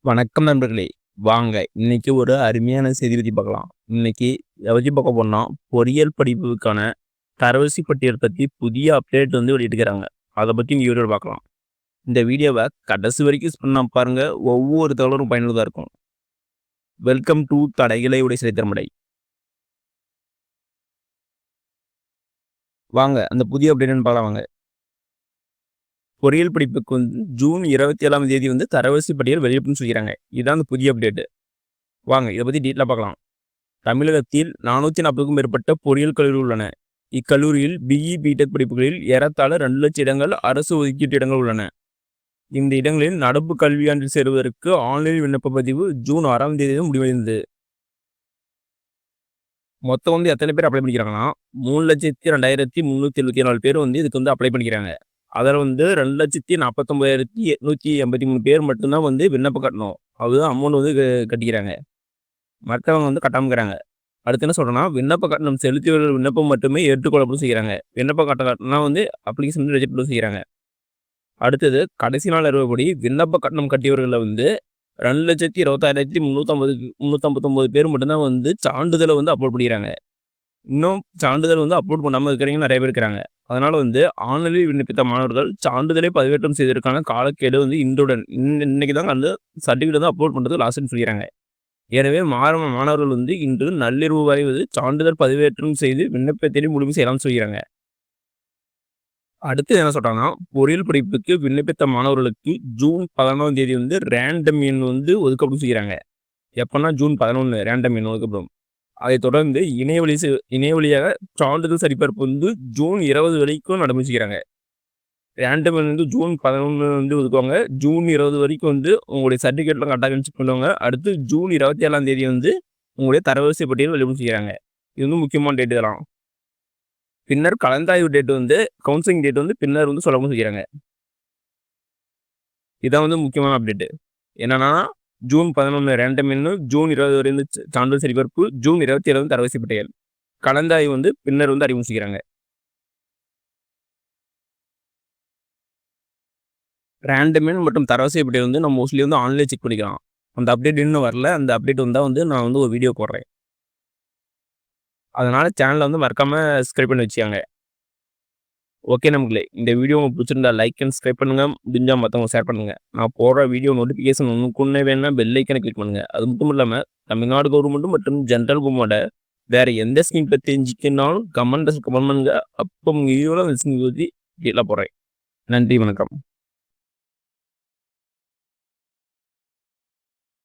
வணக்கம் நண்பர்களே! வாங்க இன்னைக்கு ஒரு அருமையான செய்தி பத்தி பார்க்கலாம். இன்னைக்கு எத பத்தி பார்க்க போறோம்னா, பொறியியல் படிப்புக்கான தரவரிசை பட்டியல் பத்தி புதிய அப்டேட் வெளியிட்டுருக்காங்க. அத பத்தி இந்த வீடியோல பார்க்கலாம். இந்த வீடியோவ கடைசி வரைக்கும் ஸ்கிப் பண்ணாம பாருங்க. ஒவ்வொரு தகவலும் பயனுள்ளதா இருக்கும். வெல்கம் டூ தடகளை உடை சிறை திறமடை. வாங்க அந்த புதிய அப்டேட் என்னன்னு பார்க்கலாம் வாங்க. பொறியியல் படிப்புக்கு ஜூன் 27ஆம் தேதி தரவரிசை பட்டியல் வெளியிடும்னு சொல்லிக்கிறாங்க. இதான் அந்த புதிய அப்டேட். வாங்க இத பத்தி டீட்டெயிலா பார்க்கலாம். தமிழகத்தில் 440க்கும் மேற்பட்ட பொறியியல் கல்லூரிகள் உள்ளன. இக்கல்லூரியில் பிஇ, பிடெக் படிப்புகளில் ஏறத்தாழ 2,00,000 இடங்கள் அரசு ஒதுக்கீட்டு இடங்கள் உள்ளன. இந்த இடங்களில் நடப்பு கல்வியாண்டில் சேருவதற்கு ஆன்லைன் விண்ணப்ப பதிவு ஜூன் 6ஆம் தேதி முடிவடைந்தது. மொத்தம் எத்தனை பேர் அப்ளை பண்ணிக்கிறாங்கன்னா 3,02,374 பேர் இதுக்கு அப்ளை பண்ணிக்கிறாங்க. அதில் 2,49,883 பேர் மட்டும்தான் விண்ணப்பம் கட்டணும். அதுதான் அமௌண்ட் கட்டிக்கிறாங்க. மற்றவங்க கட்டாம இருக்கிறாங்க. அடுத்து என்ன சொல்றேன்னா, விண்ணப்ப கட்டணம் செலுத்தியவர்கள் விண்ணப்பம் மட்டுமே ஏற்றுக்கொள்ளப்படும் செய்கிறாங்க. விண்ணப்ப கட்டணம்னா அப்ளிகேஷன் ரிஜெக்ட் செய்கிறாங்க. அடுத்தது கடைசி நாள் அறிவுப்படி விண்ணப்ப கட்டணம் கட்டியவர்கள் 2,26,359 பேர் மட்டும்தான் சான்றிதழை அப்லோட் பண்ணிக்கிறாங்க. இன்னும் சான்றிதழ் அப்லோட் பண்ணாமல் இருக்கிறவங்க நிறைய பேர் இருக்கிறாங்க. அதனால ஆன்லைனில் விண்ணப்பித்த மாணவர்கள் சான்றிதழை பதிவேற்றம் செய்வதற்கான காலக்கெடு இன்றுடன் இன்னைக்கு தான் அந்த சர்டிஃபிகேட் அப்லோட் பண்ணுறது லாஸ்ட்னு சொல்லிக்கிறாங்க. எனவே மாணவர்கள் இன்று நள்ளிரவு வரை சான்றிதழ் பதிவேற்றம் செய்து விண்ணப்பத்தை முழுமை செய்யலாம்னு சொல்லிக்கிறாங்க. அடுத்து என்ன சொல்றாங்கன்னா, பொறியியல் படிப்புக்கு விண்ணப்பித்த மாணவர்களுக்கு ஜூன் 11ஆம் தேதி ரேண்டம் எண் ஒதுக்கப்படும் சொல்லிக்கிறாங்க. எப்பன்னா ஜூன் 11 ரேண்டம் எண் ஒதுக்கப்படும். அதைத் தொடர்ந்து இணைய வழியாக சான்றிதழ் சரிபார்ப்பு ஜூன் 20 வரைக்கும் நடைமுறைக்கிறாங்க. ரேண்டம் ஜூன் 11 ஒதுக்குவாங்க. ஜூன் 20 வரைக்கும் உங்களுடைய சர்டிஃபிகேட்லாம் கரெக்டாக செக் பண்ணுவாங்க. அடுத்து ஜூன் 27ஆம் தேதி உங்களுடைய தரவரிசை பட்டியல் வெளியிட செய்கிறாங்க. இது முக்கியமான டேட் இதெல்லாம். பின்னர் கலந்தாய்வு டேட் கவுன்சிலிங் டேட் பின்னர் சொல்லவும் செய்கிறாங்க. இதான் முக்கியமான அப்டேட். என்னன்னா ஜூன் 11 ரேண்டம் எண், ஜூன் 20 வரை சான்றிதழ் சரிபார்ப்பு, ஜூன் 27 தரவரிசை பட்டியல். கலந்தாய்வு பின்னர் அறிமுகம் செய்கிறாங்க. ரேண்டம் எண் மற்றும் தரவரிசை பட்டியல் நம்ம மோஸ்ட்லி ஆன்லைன் செக் பண்ணிக்கலாம். அந்த அப்டேட் இன்னும் வரல. அந்த அப்டேட் வந்தால் நான் ஒரு வீடியோ போடுறேன். அதனால சேனலை மறக்காம சப்ஸ்கிரைப் பண்ணி வச்சுக்கோங்க. ஓகே நமக்குள்ளே இந்த வீடியோ உங்களுக்கு பிடிச்சிருந்தா லைக் அண்ட் சப்ஸ்கிரைப் பண்ணுங்க. முடிஞ்சா மற்றவங்க ஷேர் பண்ணுங்க. நான் போடுற வீடியோ நோட்டிஃபிகேஷன் உங்களுக்குன்னே வேணும்னா பெல் ஐக்கனை கிளிக் பண்ணுங்க. அது மட்டும் இல்லாமல் தமிழ்நாடு கவர்மெண்ட் மற்றும் ஜென்ரல் கவர்மெண்ட்டோட வேற எந்த ஸ்கீம் பற்றி தெரிஞ்சுக்கனாலும் கமெண்ட் பண்ணுங்க. அப்போ உங்கள் வீடியோவில் அந்த ஸ்கீம் பற்றி டீட்டெயிலாக போடுறேன். நன்றி, வணக்கம்.